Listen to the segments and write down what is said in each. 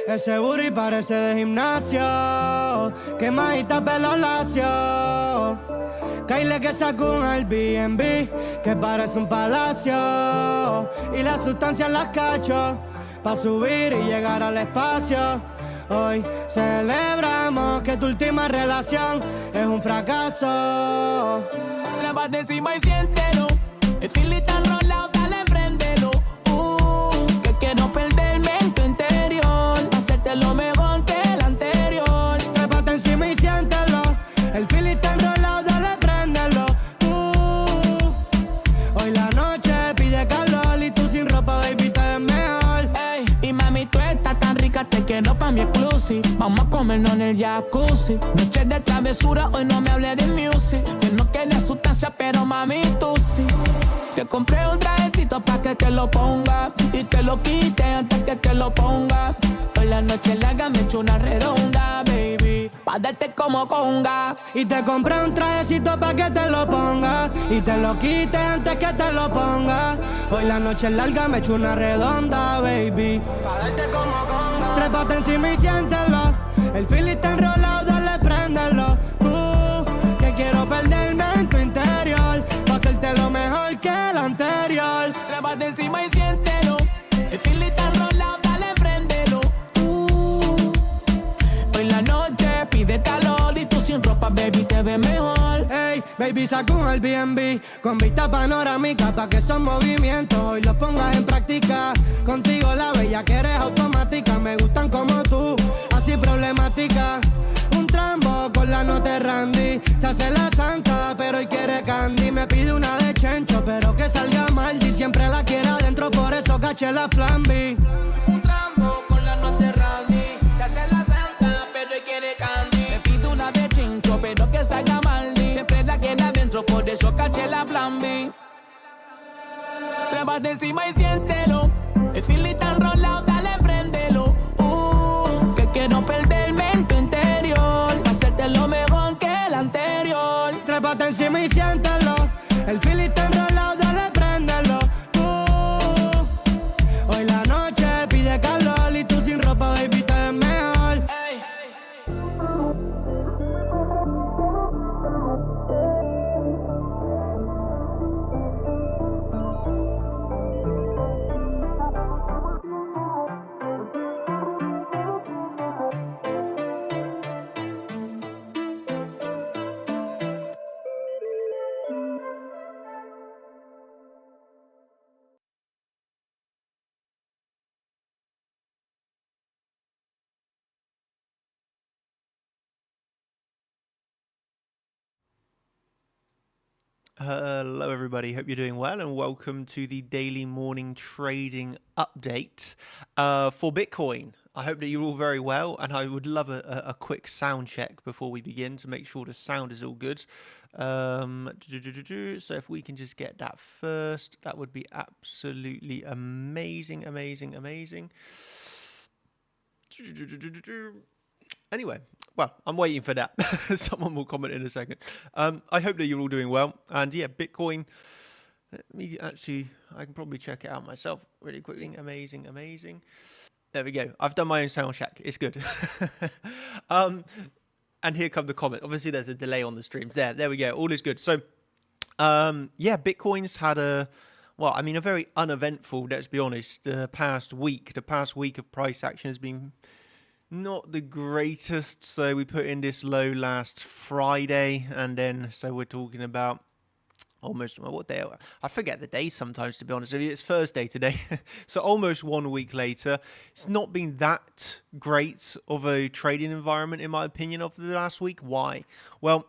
Ese booty parece de gimnasio, quemadita pelo lacio. Kyle que sacó un Airbnb que parece un palacio. Y la sustancia en las cacho pa' subir y llegar al espacio. Hoy celebramos que tu última relación es un fracaso. Trépate encima y siéntelo. El feeling está enrolado, dale, préndelo. Que quiero perderme en tu interior, hacerte lo mejor que el anterior. Trépate encima y siéntelo. El feeling está enrolado, dale, préndelo. Hoy la noche pide calor y tú sin ropa, baby, te ves mejor. Ey, y mami, tú estás tan rica, te quiero pa' mi exclusive. Vamos a comernos en el jacuzzi. Noche de travesura, hoy no me hablé de music. Yo no quería sustancia, pero mami, tú sí. Te compré un trajecito pa' que te lo ponga y te lo quite antes que te lo ponga. Hoy la noche larga me echo una redonda, baby, pa' darte como conga. Y te compré un trajecito pa' que te lo ponga y te lo quite antes que te lo ponga. Hoy la noche es larga, me echo una redonda, baby, pa' darte como conga. Trépate encima y siéntelo. El feeling está enrolado, dale, préndelo. Tú, que quiero perderme en tu interior, pa' hacerte lo mejor que el anterior. Trépate encima y siéntelo. El feeling está enrolado, dale, préndelo. Hoy la noche pide calor y tú sin ropa, baby, te ves mejor. Ey, baby, saca un Airbnb con vista panorámica pa' que esos movimientos hoy los pongas en práctica. Contigo la bella que eres automática, me gustan como tú, así problemática. Un trambo con la nota Randy, se hace la santa pero hoy quiere candy. Me pide una de chencho pero que salga Maldi, siempre la quiere adentro, por eso caché la plan B. Un trambo con la nota Randy, se hace la santa pero hoy quiere candy. Me pide una de chincho pero que salga Maldi, siempre la quiere adentro, por eso caché la plan B. Trépate encima y siéntelo. El feeling está enrolado, dale, préndelo. Que quiero perderme en tu interior, hacerte lo mejor que el anterior. Trépate encima y siéntelo. El feeling está enrolado, dale, préndelo. Hoy la noche pide calor y tú sin ropa, baby, te ves mejor. Ey. Hello everybody, hope you're doing well and welcome to the daily morning trading update for Bitcoin. I hope that you're all very well and I would love a quick sound check before we begin to make sure the sound is all good. So if we can just get that first, that would be absolutely amazing. Anyway, well, I'm waiting for that. Someone will comment in a second. I hope that you're all doing well. And yeah, Bitcoin, I can probably check it out myself really quickly. Amazing. There we go. I've done my own sound check. It's good. And here come the comments. Obviously, there's a delay on the streams. There we go. All is good. So, yeah, Bitcoin's had a very uneventful, let's be honest, the past week of price action has been not the greatest. So we put in this low last Friday, and then so we're talking about almost, what day? I forget the day sometimes, to be honest with you. It's Thursday today. So almost 1 week later. It's not been that great of a trading environment, in my opinion, over the last week. Why? Well,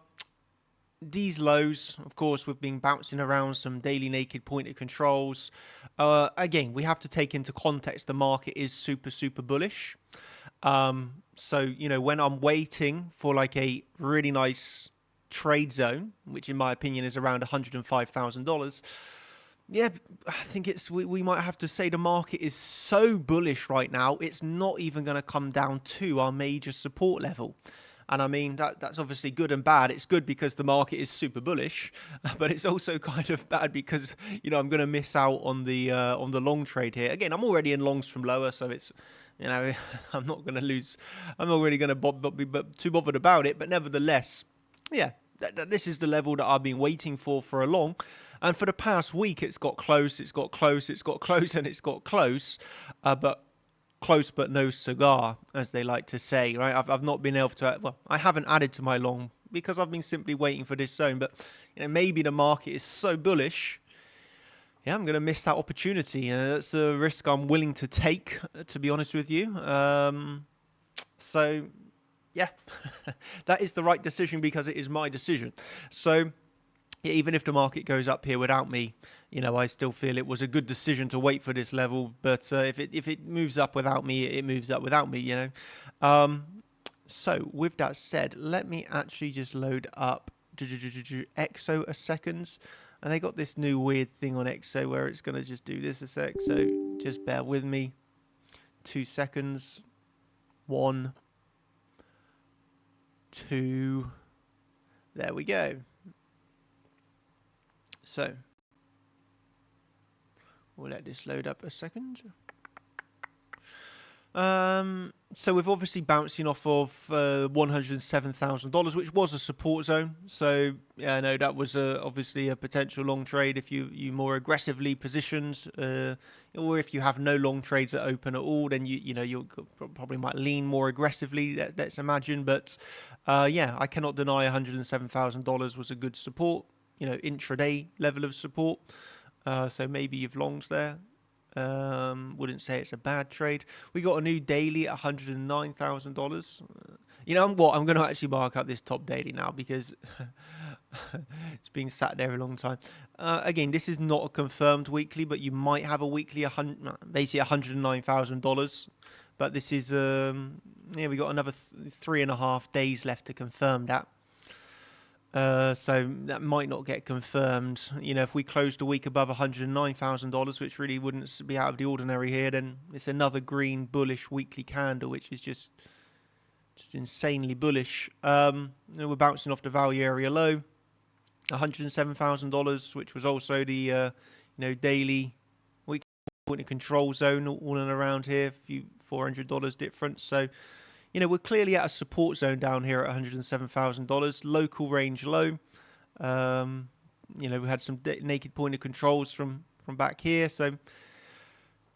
these lows, of course, we've been bouncing around some daily naked pointed controls. Again, we have to take into context the market is super bullish. So, you know, when I'm waiting for like a really nice trade zone, which in my opinion is around $105,000, yeah, I think we might have to say the market is so bullish right now, it's not even going to come down to our major support level. And I mean, that's obviously good and bad. It's good because the market is super bullish, but it's also kind of bad because, you know, I'm going to miss out on the long trade here. Again, I'm already in longs from lower, so it's You know, I'm not going to lose. I'm not really going to be too bothered about it. But nevertheless, yeah, this is the level that I've been waiting for a long. And for the past week, it's got close, it's got close, it's got close, and it's got close. But close but no cigar, as they like to say, right? I've not been able to, well, I haven't added to my long because I've been simply waiting for this zone. But, you know, maybe the market is so bullish. Yeah, I'm going to miss that opportunity. That's a risk I'm willing to take, to be honest with you. So, yeah, that is the right decision because it is my decision. So, yeah, even if the market goes up here without me, you know, I still feel it was a good decision to wait for this level. But if it moves up without me, it moves up without me, you know. So with that said, let me actually just load up EXO a second. And they got this new weird thing on EXO where it's going to just do this a sec. So just bear with me. 2 seconds. 1, 2. There we go. So we'll let this load up a second. So we're obviously bouncing off of $107,000, which was a support zone. So yeah, no, that was obviously a potential long trade if you more aggressively positioned, or if you have no long trades that open at all, then you know you probably might lean more aggressively. Let's imagine, but yeah, I cannot deny $107,000 was a good support. You know, intraday level of support. So maybe you've longed there. Wouldn't say it's a bad trade. We got a new daily at $109,000. You know what? I'm going to actually mark out this top daily now because it's been sat there a long time. Again, this is not a confirmed weekly, but you might have a weekly basically $109,000. But this is yeah, we got another 3.5 days left to confirm that. So that might not get confirmed. You know, if we closed a week above $109,000, which really wouldn't be out of the ordinary here, then it's another green bullish weekly candle, which is just insanely bullish. You know, we're bouncing off the value area low, $107,000, which was also the you know, daily weekly point of control zone, all in around here, a few $400 difference. So, you know, we're clearly at a support zone down here at $107,000. Local range low. You know, we had some naked point of controls from back here. So,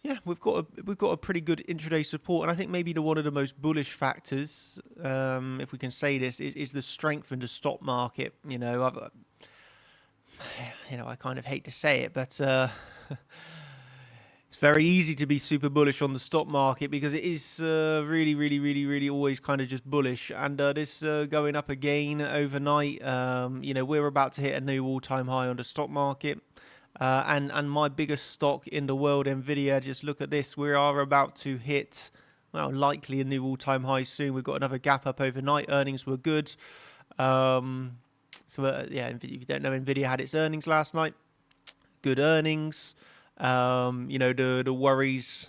yeah, we've got a pretty good intraday support. And I think maybe one of the most bullish factors, if we can say this, is the strength in the stock market. You know, I kind of hate to say it, but it's very easy to be super bullish on the stock market because it is really always kind of just bullish. And this going up again overnight, you know, we're about to hit a new all-time high on the stock market. And my biggest stock in the world, Nvidia, just look at this. We are about to hit, well, likely a new all-time high soon. We've got another gap up overnight. Earnings were good. Yeah, if you don't know, Nvidia had its earnings last night. Good earnings. You know, the worries.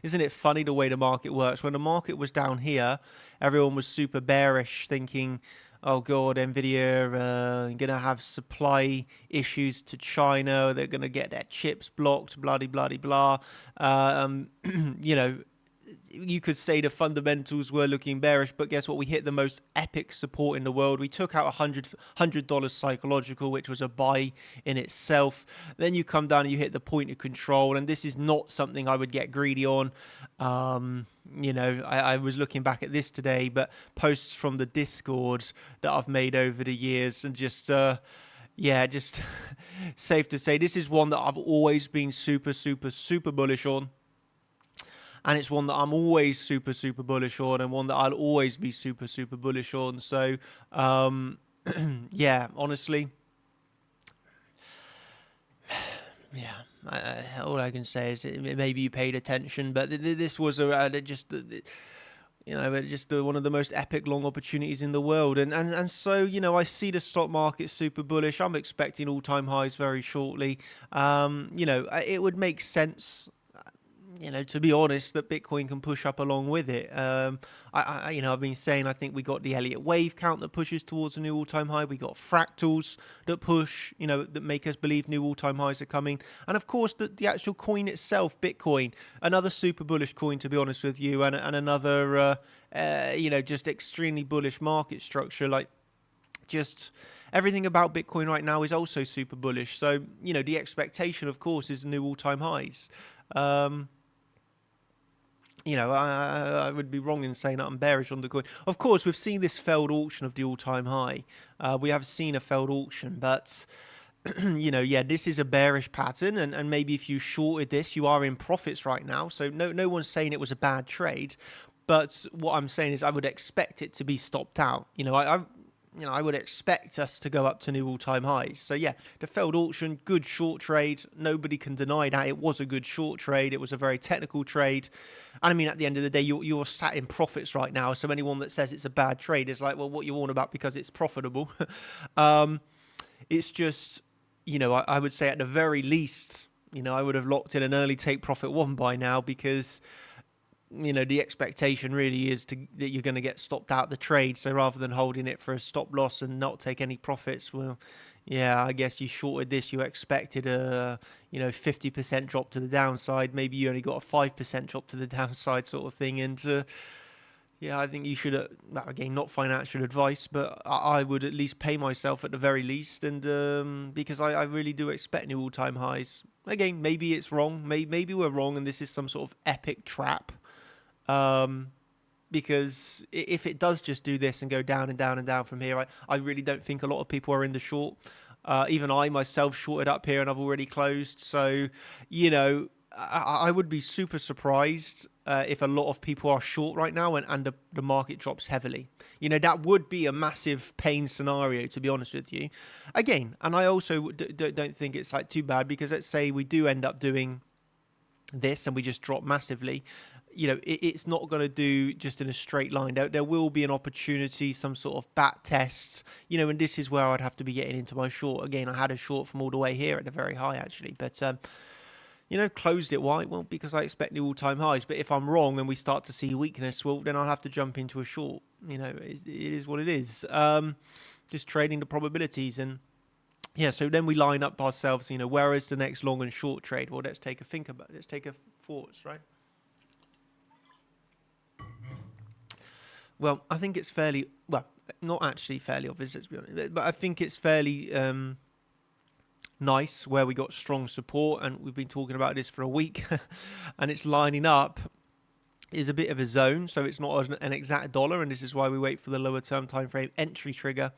Isn't it funny the way the market works? When the market was down here, everyone was super bearish, thinking, oh God, Nvidia going to have supply issues to China. They're going to get their chips blocked, blah, blah, blah, blah. You know, you could say the fundamentals were looking bearish, but guess what? We hit the most epic support in the world. We took out $100 psychological, which was a buy in itself. Then you come down and you hit the point of control, and this is not something I would get greedy on. You know, I was looking back at this today, but posts from the Discord that I've made over the years, and just yeah, just safe to say this is one that I've always been super bullish on. And it's one that I'm always super bullish on, and one that I'll always be super bullish on. So, yeah, honestly, yeah, all I can say is maybe you paid attention, but this was just one of the most epic long opportunities in the world. And so, you know, I see the stock market super bullish. I'm expecting all-time highs very shortly. You know, it would make sense. to be honest, that Bitcoin can push up along with it. I've been saying, I think we got the Elliott wave count that pushes towards a new all-time high. We got fractals that push, that make us believe new all-time highs are coming. And of course, the actual coin itself, Bitcoin, another super bullish coin, to be honest with you, and another, just extremely bullish market structure. Like, just everything about Bitcoin right now is also super bullish. So, the expectation, of course, is new all-time highs. I would be wrong in saying that I'm bearish on the coin. Of course, we've seen this failed auction of the all-time high. We have seen a failed auction, but this is a bearish pattern, and maybe if you shorted this, you are in profits right now. So no one's saying it was a bad trade, but what I'm saying is I would expect it to be stopped out. I would expect us to go up to new all-time highs. So yeah, the failed auction, good short trade. Nobody can deny that it was a good short trade. It was a very technical trade. And I mean, at the end of the day, you're sat in profits right now. So anyone that says it's a bad trade is like, well, what you on about because it's profitable? It's just, I would say at the very least, I would have locked in an early take profit one by now, because the expectation really is that you're going to get stopped out the trade. So rather than holding it for a stop loss and not take any profits, well, yeah, I guess you shorted this. You expected a 50% drop to the downside. Maybe you only got a 5% drop to the downside, sort of thing. And I think you should, again, not financial advice, but I would at least pay myself at the very least, and because I really do expect new all-time highs. Again, maybe it's wrong. Maybe we're wrong, and this is some sort of epic trap. Because if it does just do this and go down and down and down from here, I really don't think a lot of people are in the short. Even I myself shorted up here and I've already closed. So, I would be super surprised if a lot of people are short right now and the market drops heavily. That would be a massive pain scenario, to be honest with you. Again, and I also don't think it's like too bad, because let's say we do end up doing this and we just drop massively. It's not going to do just in a straight line. There will be an opportunity, some sort of bat tests, and this is where I'd have to be getting into my short. Again, I had a short from all the way here at the very high, actually, but, closed it. Why? Well, because I expect new all-time highs. But if I'm wrong and we start to see weakness, well, then I'll have to jump into a short. It is what it is. Just trading the probabilities. And yeah, so then we line up ourselves, where is the next long and short trade? Well, let's take a thoughts, right? Well, I think it's not actually fairly obvious, to be honest, but I think it's fairly nice where we got strong support, and we've been talking about this for a week, and it's lining up is a bit of a zone, so it's not an exact dollar, and this is why we wait for the lower term time frame entry trigger.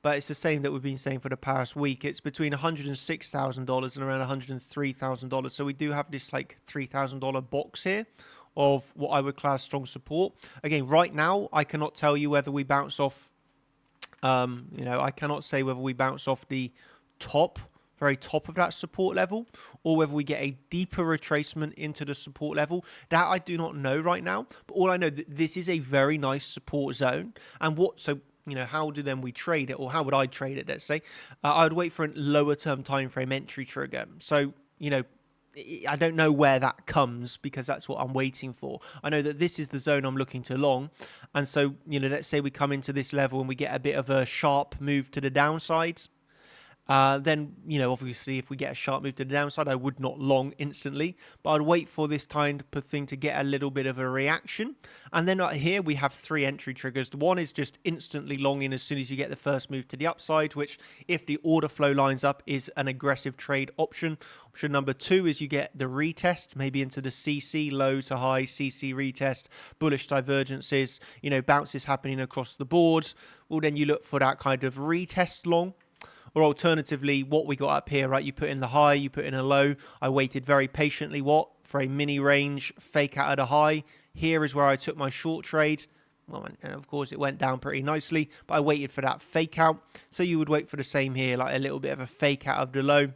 But it's the same that we've been saying for the past week. It's between $106,000 and around $103,000. So we do have this like $3,000 box here of what I would class strong support. Again, right now, I cannot tell you whether we bounce off, I cannot say whether we bounce off the very top of that support level, or whether we get a deeper retracement into the support level. That I do not know right now, but all I know that this is a very nice support zone. And how do then we trade it, or how would I trade it? Let's say I would wait for a lower term time frame entry trigger. So, I don't know where that comes, because that's what I'm waiting for. I know that this is the zone I'm looking to long. And so, let's say we come into this level and we get a bit of a sharp move to the downside. Then, obviously, if we get a sharp move to the downside, I would not long instantly, but I'd wait for this kind of thing to get a little bit of a reaction. And then here we have 3 entry triggers. The one is just instantly longing as soon as you get the first move to the upside, which, if the order flow lines up, is an aggressive trade option. Option number 2 is you get the retest, maybe into the CC, low to high, CC retest, bullish divergences, bounces happening across the board. Well, then you look for that kind of retest long. Or alternatively, what we got up here, right? You put in the high, you put in a low. I waited very patiently, for a mini range fake out of the high. Here is where I took my short trade. Well, and of course it went down pretty nicely, but I waited for that fake out. So you would wait for the same here, like a little bit of a fake out of the low.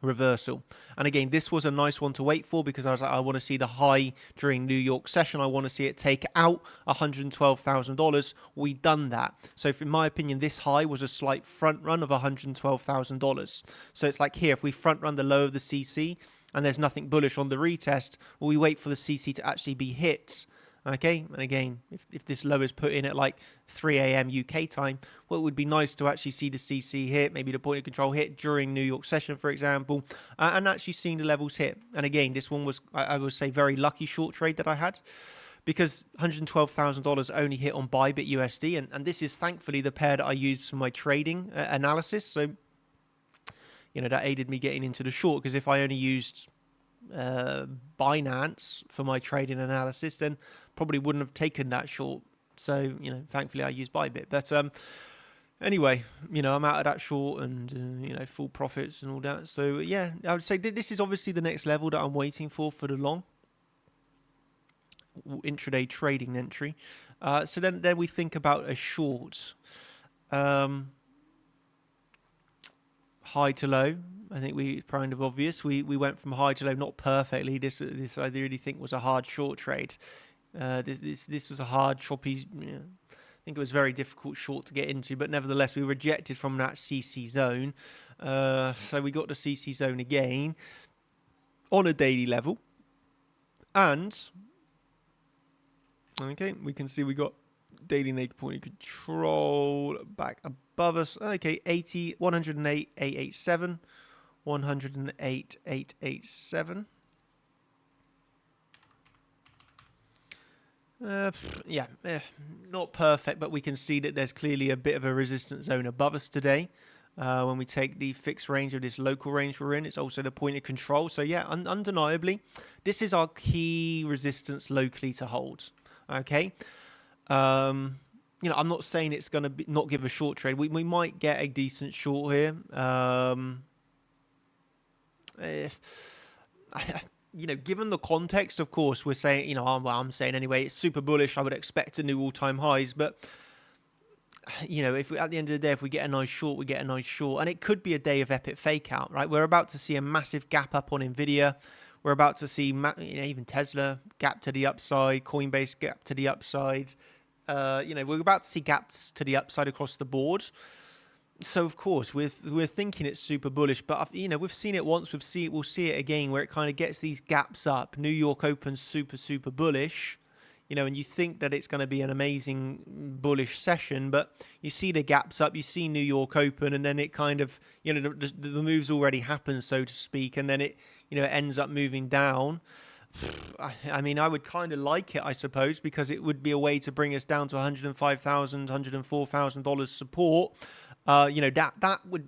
Reversal. And again, this was a nice one to wait for, because I was like, I want to see the high during New York session. I want to see it take out $112,000. We done that. So in my opinion, this high was a slight front run of $112,000. So it's like here, if we front run the low of the CC, and there's nothing bullish on the retest, or we wait for the CC to actually be hit. Okay, and again, if this low is put in at like 3 a.m. UK time, well, it would be nice to actually see the CC hit, maybe the point of control hit during New York session, for example, and actually seeing the levels hit. And again, this one was, I would say, very lucky short trade that I had, because $112,000 only hit on Bybit USD, and this is thankfully the pair that I use for my trading analysis. So, you know, that aided me getting into the short, because if I only used Binance for my trading analysis, then probably wouldn't have taken that short. So, you know, thankfully I used Bybit. But anyway, you know, I'm out of that short, and you know, full profits and all that. So yeah, I would say this is obviously the next level that I'm waiting for the long intraday trading entry. So then we think about a short, high to low. I think it's kind of obvious. We went from high to low, not perfectly. This I really think was a hard short trade. This was a hard, choppy. You know, I think it was very difficult short to get into, but nevertheless we rejected from that CC zone. So we got the CC zone again on a daily level, and okay, we can see we got daily naked point of control back above us. Okay, 108,887. 108,887. Yeah, not perfect, but we can see that there's clearly a bit of a resistance zone above us today. When we take the fixed range of this local range we're in, it's also the point of control. So yeah, undeniably, this is our key resistance locally to hold. Okay. You know, I'm not saying it's going to not give a short trade. We might get a decent short here. You know, given the context, of course, we're saying, you know, I'm saying anyway, it's super bullish. I would expect a new all-time highs, but you know, if we, at the end of the day, if we get a nice short, we get a nice short, and it could be a day of epic fake out, right? We're about to see a massive gap up on Nvidia. We're about to see, you know, even Tesla gap to the upside, Coinbase gap to the upside. You know, we're about to see gaps to the upside across the board. So of course we're thinking it's super bullish, but you know, we've seen it once, we'll see it again, where it kind of gets these gaps up. New York Open's super bullish, you know, and you think that it's going to be an amazing bullish session, but you see the gaps up, you see New York Open, and then it kind of, you know, the move's already happened, so to speak, and then it, you know, it ends up moving down. I mean, I would kind of like it, I suppose, because it would be a way to bring us down to $105,000, $104,000 support. You know,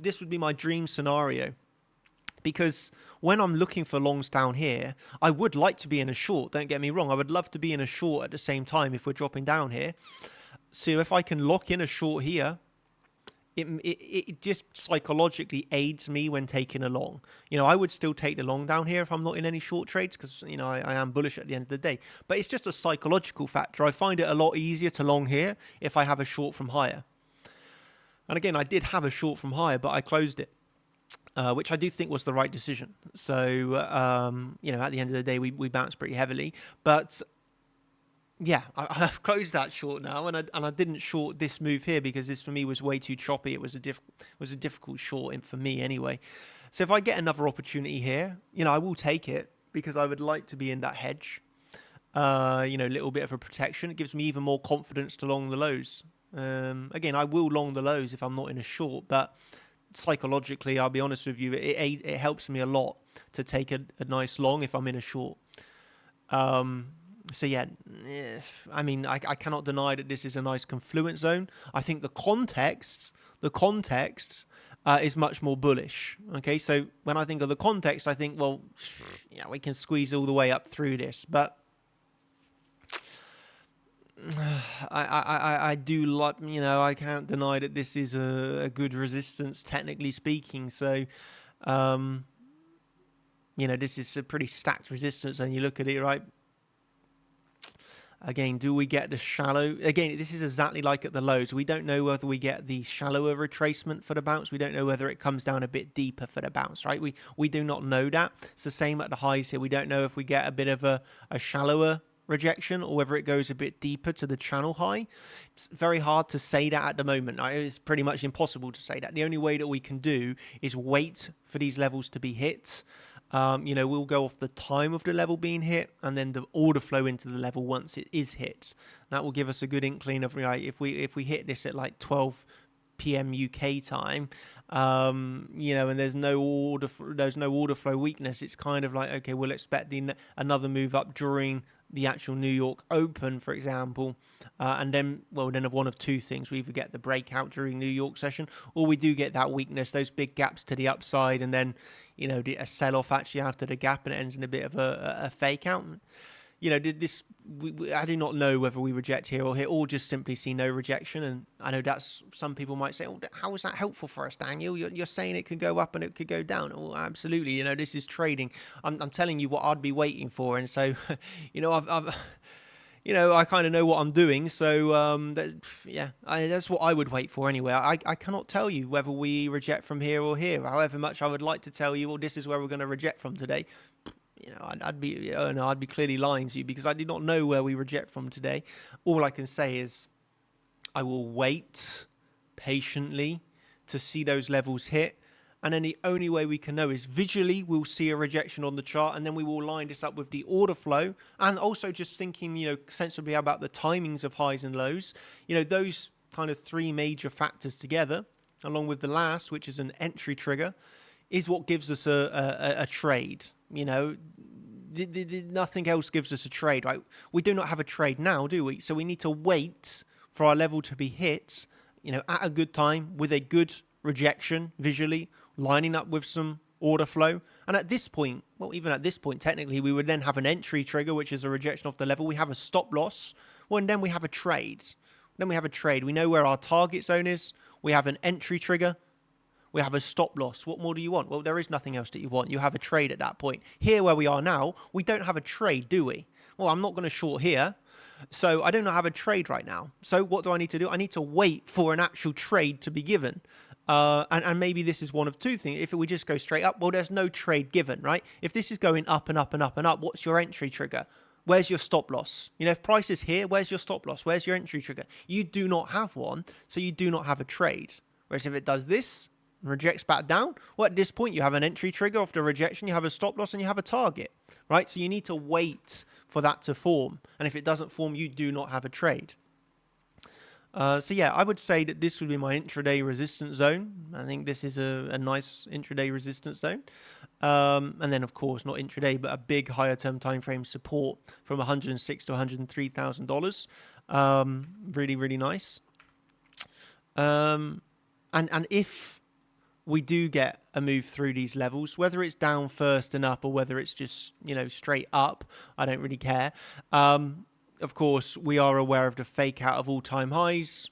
this would be my dream scenario, because when I'm looking for longs down here, I would like to be in a short. Don't get me wrong. I would love to be in a short at the same time if we're dropping down here. So if I can lock in a short here, it just psychologically aids me when taking a long. You know, I would still take the long down here if I'm not in any short trades, because, you know, I am bullish at the end of the day. But it's just a psychological factor. I find it a lot easier to long here if I have a short from higher. And again, I did have a short from higher, but I closed it, which I do think was the right decision. So, you know, at the end of the day, we bounced pretty heavily. But yeah, I've closed that short now, and I didn't short this move here because this for me was way too choppy. It was a difficult short for me anyway. So if I get another opportunity here, you know, I will take it, because I would like to be in that hedge. You know, a little bit of a protection. It gives me even more confidence to long the lows. Again, I will long the lows if I'm not in a short, but psychologically, I'll be honest with you, it helps me a lot to take a nice long if I'm in a short. So yeah, I mean, I cannot deny that this is a nice confluence zone. I think the context is much more bullish. Okay, so when I think of the context, I think, well, yeah, we can squeeze all the way up through this, but I do like, you know, I can't deny that this is a good resistance, technically speaking. So, you know, this is a pretty stacked resistance, and you look at it, right? Again, do we get the shallow? Again, this is exactly like at the lows. We don't know whether we get the shallower retracement for the bounce. We don't know whether it comes down a bit deeper for the bounce, right? We do not know that. It's the same at the highs here. We don't know if we get a bit of a shallower rejection or whether it goes a bit deeper to the channel high. It's very hard to say that at the moment. It's pretty much impossible to say that. The only way that we can do is wait for these levels to be hit. We'll go off the time of the level being hit and then the order flow into the level once it is hit. That will give us a good inkling of, right, if we hit this at like 12 p.m. UK time, and there's no order flow weakness, it's kind of like, okay, we'll expect another move up during the actual New York Open, for example, and then of one of two things: we either get the breakout during New York session, or we do get that weakness, those big gaps to the upside, and then a sell-off actually after the gap, and it ends in a bit of a fake out. I do not know whether we reject here, or just simply see no rejection. And I know that's, some people might say, oh, how is that helpful for us, Daniel? You're saying it could go up and it could go down. Oh, absolutely. This is trading. I'm telling you what I'd be waiting for. And so, I kind of know what I'm doing. So, that's what I would wait for anyway. I cannot tell you whether we reject from here or here. However much I would like to tell you, well, this is where we're going to reject from today. I'd be clearly lying to you, because I do not know where we reject from today. All I can say is I will wait patiently to see those levels hit. And then the only way we can know is visually we'll see a rejection on the chart, and then we will line this up with the order flow, and also just thinking, sensibly about the timings of highs and lows. Those kind of three major factors together, along with the last, which is an entry trigger, is what gives us a trade. Nothing else gives us a trade, right? We do not have a trade now, do we? So we need to wait for our level to be hit, at a good time with a good rejection visually, lining up with some order flow. And at this point, even at this point, technically, we would then have an entry trigger, which is a rejection off the level. We have a stop loss. And then we have a trade. We know where our target zone is. We have an entry trigger. We have a stop loss. What more do you want? Well, there is nothing else that you want. You have a trade at that point. Here where we are now, we don't have a trade, do we? Well, I'm not going to short here. So I don't have a trade right now. So what do I need to do? I need to wait for an actual trade to be given. And maybe this is one of two things. If we just go straight up, well, there's no trade given, right? If this is going up and up and up and up, what's your entry trigger? Where's your stop loss? If price is here, where's your stop loss? Where's your entry trigger? You do not have one, so you do not have a trade. Whereas if it does this, rejects back down, well, at this point you have an entry trigger. After rejection, you have a stop loss and you have a target, right? So you need to wait for that to form, and if it doesn't form, you do not have a trade. I would say that this would be my intraday resistance zone. I think this is a nice intraday resistance zone, and then of course not intraday, but a big higher term time frame support from $106,000 to $103,000. Really, really nice. And if we do get a move through these levels, whether it's down first and up, or whether it's just, straight up, I don't really care. Of course, we are aware of the fake out of all-time highs,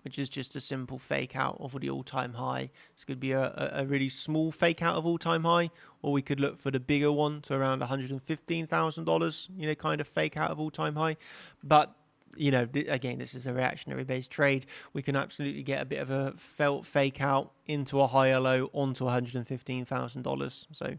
which is just a simple fake out of the all-time high. This could be a really small fake out of all-time high, or we could look for the bigger one to around $115,000, kind of fake out of all-time high. But again, this is a reactionary based trade. We can absolutely get a bit of a felt fake out into a higher low onto $115,000. So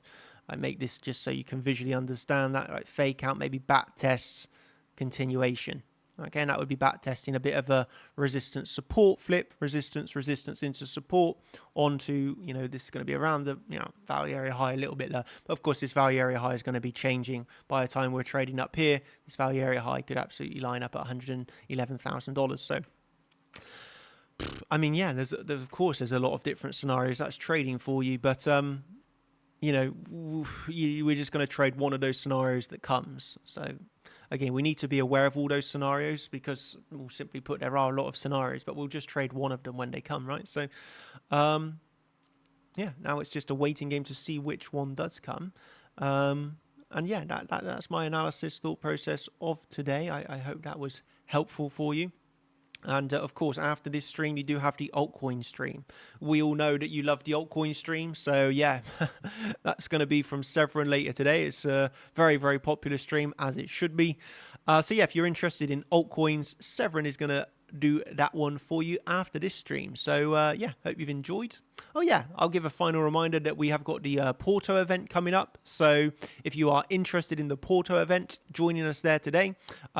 I make this just so you can visually understand that, right? Fake out, maybe back test, continuation. Okay, and that would be back testing a bit of a resistance support flip, resistance into support onto, this is going to be around the, value area high, a little bit lower. But of course, this value area high is going to be changing by the time we're trading up here. This value area high could absolutely line up at $111,000. So, I mean, there's of course, there's a lot of different scenarios that's trading for you, but, we're just going to trade one of those scenarios that comes. So, again, we need to be aware of all those scenarios, because, we'll simply put, there are a lot of scenarios, but we'll just trade one of them when they come, right? So, now it's just a waiting game to see which one does come. That's my analysis, thought process of today. I hope that was helpful for you. And of course, after this stream, you do have the altcoin stream. We all know that you love the altcoin stream. So yeah, that's going to be from Severin later today. It's a very, very popular stream, as it should be. If you're interested in altcoins, Severin is going to do that one for you after this stream. So hope you've enjoyed. Oh yeah, I'll give a final reminder that we have got the Porto event coming up. So if you are interested in the Porto event, joining us there today,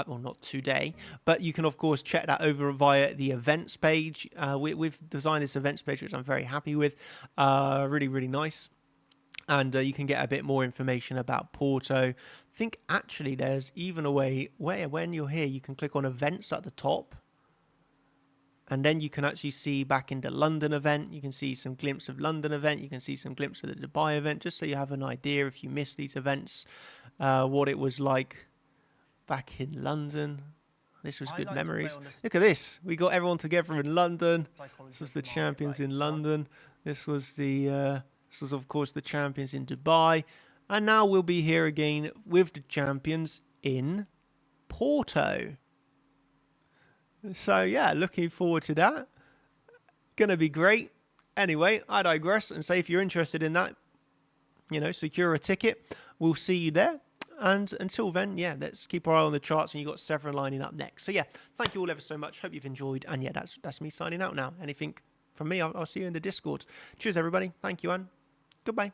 well, not today, but you can of course check that over via the events page. We've designed this events page, which I'm very happy with. Really, really nice. And you can get a bit more information about Porto. I think actually there's even a way where when you're here, you can click on events at the top. And then you can actually see back in the London event. You can see some glimpse of London event. You can see some glimpse of the Dubai event, just so you have an idea if you missed these events, what it was like back in London. This was good memories. Look at this. We got everyone together in London. This was the champions in London. This was of course the champions in Dubai. And now we'll be here again with the champions in Porto. So yeah, looking forward to that. Gonna be great. Anyway, I digress and say if you're interested in that, secure a ticket. We'll see you there. And until then, yeah, let's keep our eye on the charts, and you've got Severin lining up next. So yeah, thank you all ever so much. Hope you've enjoyed. And yeah, that's me signing out now. Anything from me, I'll see you in the Discord. Cheers, everybody. Thank you, and goodbye.